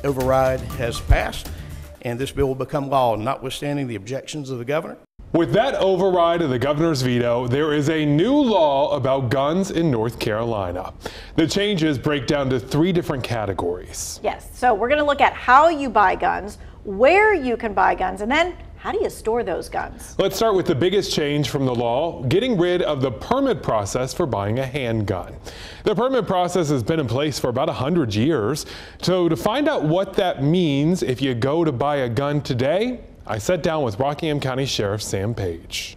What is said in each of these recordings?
override has passed, and this bill will become law, notwithstanding the objections of the governor. With that override of the governor's veto, there is a new law about guns in North Carolina. The changes break down to 3 different categories. Yes, so we're going to look at how you buy guns, where you can buy guns, and then how do you store those guns? Let's start with the biggest change from the law, getting rid of the permit process for buying a handgun. The permit process has been in place for about 100 years. So to find out what that means if you go to buy a gun today, I sat down with Rockingham County Sheriff Sam Page.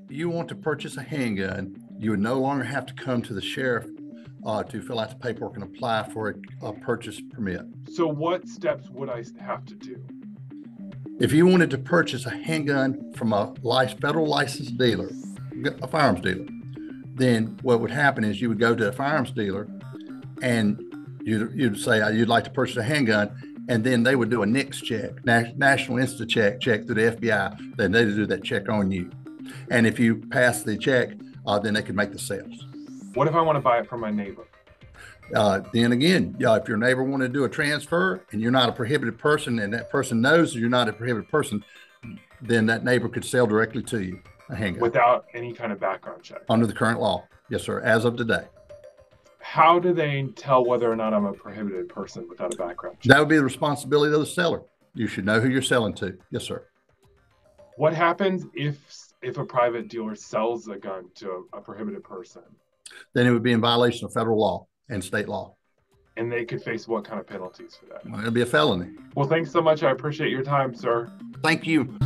You want to purchase a handgun, you would no longer have to come to the sheriff to fill out the paperwork and apply for a purchase permit. So what steps would I have to do? If you wanted to purchase a handgun from a federal licensed dealer, a firearms dealer, then what would happen is you would go to a firearms dealer and you'd say you'd like to purchase a handgun, and then they would do a NICS check, National Instant check through the FBI. Then they would do that check on you. And if you pass the check, then they could make the sales. What if I want to buy it from my neighbor? Then again, if your neighbor wanted to do a transfer and you're not a prohibited person and that person knows you're not a prohibited person, then that neighbor could sell directly to you a handgun. Without any kind of background check? Under the current law. Yes, sir, as of today. How do they tell whether or not I'm a prohibited person without a background check? That would be the responsibility of the seller. You should know who you're selling to. Yes, sir. What happens if a private dealer sells a gun to a prohibited person? Then it would be in violation of federal law and state law. And they could face what kind of penalties for that? Well, it'll be a felony. Well, thanks so much. I appreciate your time, sir. Thank you.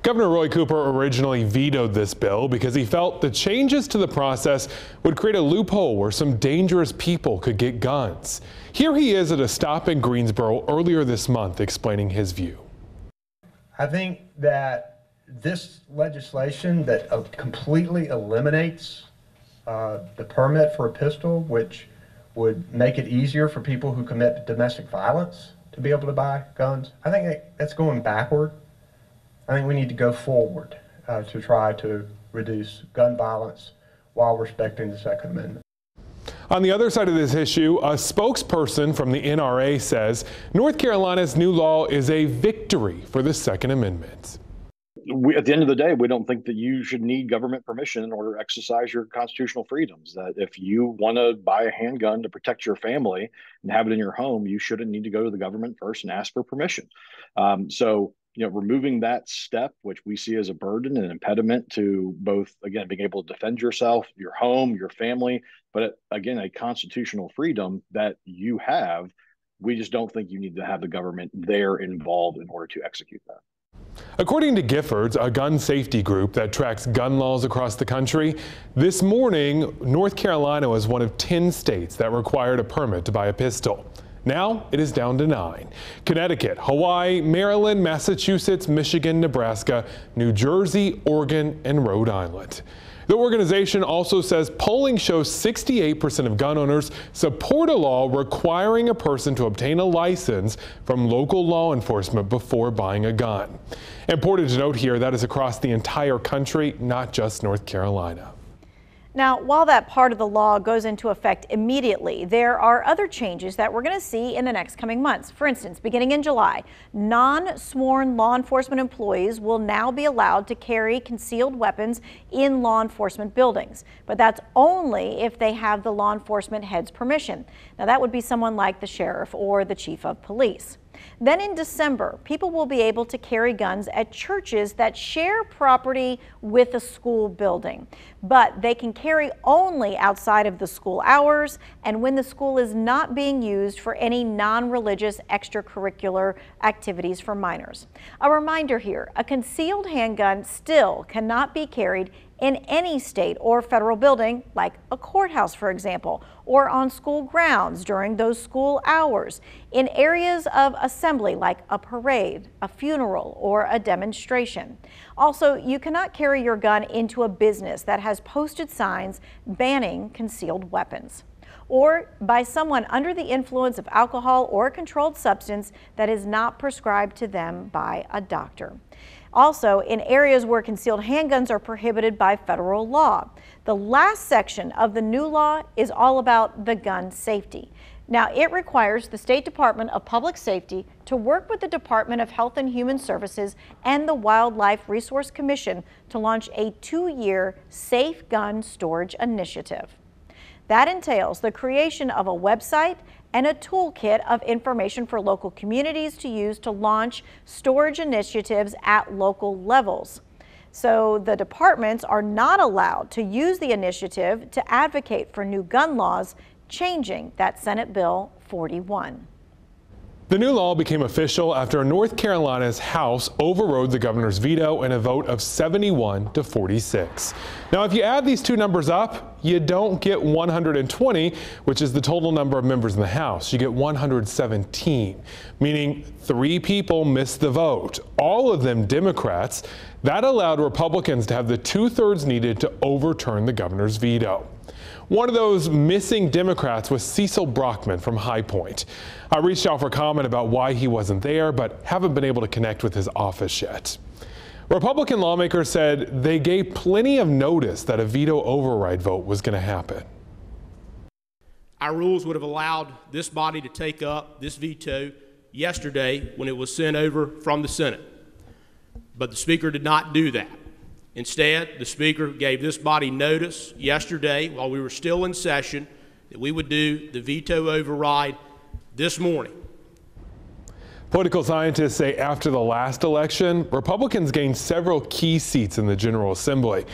Governor Roy Cooper originally vetoed this bill because he felt the changes to the process would create a loophole where some dangerous people could get guns. Here he is at a stop in Greensboro earlier this month explaining his view. I think that this legislation that completely eliminates the permit for a pistol, which would make it easier for people who commit domestic violence to be able to buy guns, I think that's going backward. I think we need to go forward to try to reduce gun violence while respecting the Second Amendment. On the other side of this issue, a spokesperson from the NRA says North Carolina's new law is a victory for the Second Amendment. At the end of the day, we don't think that you should need government permission in order to exercise your constitutional freedoms. That if you want to buy a handgun to protect your family and have it in your home, you shouldn't need to go to the government first and ask for permission. So, removing that step, which we see as a burden and impediment to both, again, being able to defend yourself, your home, your family, but again, a constitutional freedom that you have, we just don't think you need to have the government there involved in order to execute that. According to Giffords, a gun safety group that tracks gun laws across the country, this morning, North Carolina was one of 10 states that required a permit to buy a pistol. Now it is down to 9. Connecticut, Hawaii, Maryland, Massachusetts, Michigan, Nebraska, New Jersey, Oregon, and Rhode Island. The organization also says polling shows 68% of gun owners support a law requiring a person to obtain a license from local law enforcement before buying a gun. Important to note here, that is across the entire country, not just North Carolina. Now, while that part of the law goes into effect immediately, there are other changes that we're going to see in the next coming months. For instance, beginning in July, non-sworn law enforcement employees will now be allowed to carry concealed weapons in law enforcement buildings. But that's only if they have the law enforcement head's permission. Now, that would be someone like the sheriff or the chief of police. Then in December, people will be able to carry guns at churches that share property with a school building, but they can carry only outside of the school hours and when the school is not being used for any non-religious extracurricular activities for minors. A reminder here, a concealed handgun still cannot be carried in any state or federal building, like a courthouse, for example, or on school grounds during those school hours, in areas of assembly like a parade, a funeral, or a demonstration. Also, you cannot carry your gun into a business that has posted signs banning concealed weapons, or by someone under the influence of alcohol or a controlled substance that is not prescribed to them by a doctor. Also, in areas where concealed handguns are prohibited by federal law. The last section of the new law is all about the gun safety. Now, it requires the State Department of Public Safety to work with the Department of Health and Human Services and the Wildlife Resource Commission to launch a 2-year safe gun storage initiative. That entails the creation of a website and a toolkit of information for local communities to use to launch storage initiatives at local levels. So the departments are not allowed to use the initiative to advocate for new gun laws, changing that Senate Bill 41. The new law became official after North Carolina's House overrode the governor's veto in a vote of 71 to 46. Now, if you add these two numbers up, you don't get 120, which is the total number of members in the House. You get 117, meaning 3 people missed the vote, all of them Democrats. That allowed Republicans to have the 2/3 needed to overturn the governor's veto. One of those missing Democrats was Cecil Brockman from High Point. I reached out for comment about why he wasn't there, but haven't been able to connect with his office yet. Republican lawmakers said they gave plenty of notice that a veto override vote was going to happen. Our rules would have allowed this body to take up this veto yesterday when it was sent over from the Senate. But the Speaker did not do that. Instead, the Speaker gave this body notice yesterday while we were still in session that we would do the veto override this morning. Political scientists say after the last election, Republicans gained several key seats in the General Assembly,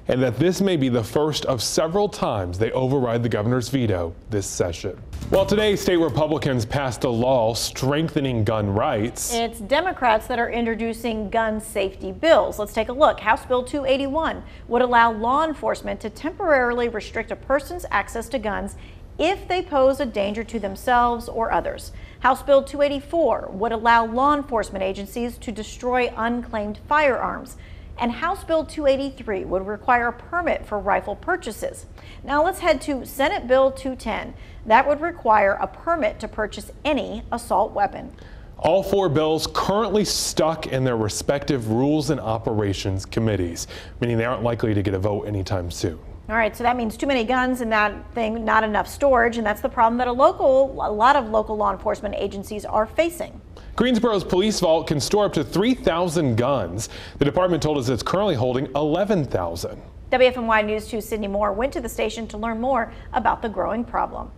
and that this may be the first of several times they override the governor's veto this session. Well, today, state Republicans passed a law strengthening gun rights. It's Democrats that are introducing gun safety bills. Let's take a look. House Bill 281 would allow law enforcement to temporarily restrict a person's access to guns if they pose a danger to themselves or others. House Bill 284 would allow law enforcement agencies to destroy unclaimed firearms. And House Bill 283 would require a permit for rifle purchases. Now let's head to Senate Bill 210. That would require a permit to purchase any assault weapon. All 4 bills currently stuck in their respective Rules and Operations committees, meaning they aren't likely to get a vote anytime soon. All right, so that means too many guns in that thing, not enough storage, and that's the problem that a lot of local law enforcement agencies are facing. Greensboro's police vault can store up to 3,000 guns. The department told us it's currently holding 11,000. WFMY News 2's Sydney Moore went to the station to learn more about the growing problem.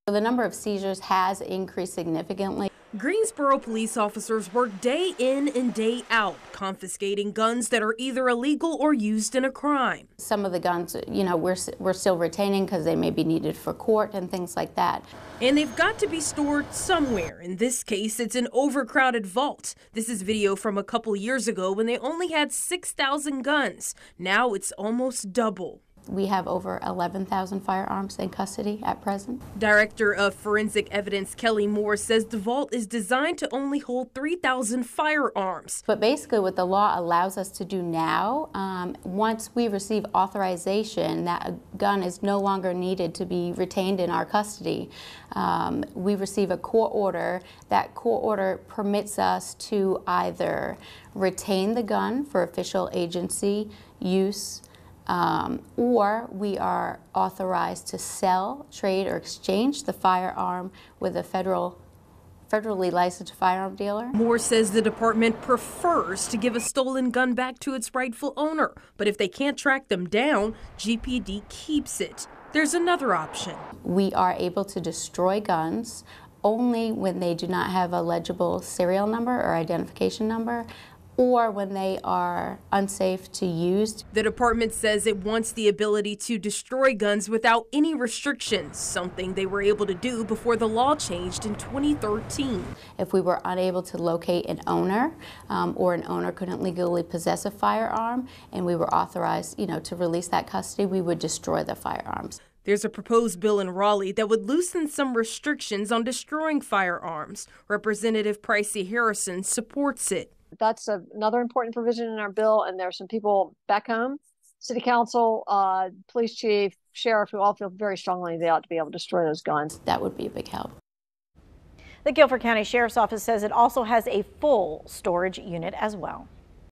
The number of seizures has increased significantly. Greensboro police officers work day in and day out, confiscating guns that are either illegal or used in a crime. Some of the guns, we're still retaining because they may be needed for court and things like that. And they've got to be stored somewhere. In this case, it's an overcrowded vault. This is video from a couple years ago when they only had 6,000 guns. Now it's almost double. We have over 11,000 firearms in custody at present. Director of Forensic Evidence Kelly Moore says the vault is designed to only hold 3,000 firearms. But basically what the law allows us to do now, once we receive authorization that a gun is no longer needed to be retained in our custody, we receive a court order. That court order permits us to either retain the gun for official agency use, or we are authorized to sell, trade, or exchange the firearm with a federally licensed firearm dealer. Moore says the department prefers to give a stolen gun back to its rightful owner, but if they can't track them down, GPD keeps it. There's another option. We are able to destroy guns only when they do not have a legible serial number or identification number, or when they are unsafe to use. The department says it wants the ability to destroy guns without any restrictions, something they were able to do before the law changed in 2013. If we were unable to locate an owner, or an owner couldn't legally possess a firearm, and we were authorized, to release that custody, we would destroy the firearms. There's a proposed bill in Raleigh that would loosen some restrictions on destroying firearms. Representative Pricey Harrison supports it. That's another important provision in our bill, and there are some people back home, city council, police chief, sheriff, who all feel very strongly they ought to be able to destroy those guns. That would be a big help. The Guilford County Sheriff's Office says it also has a full storage unit as well.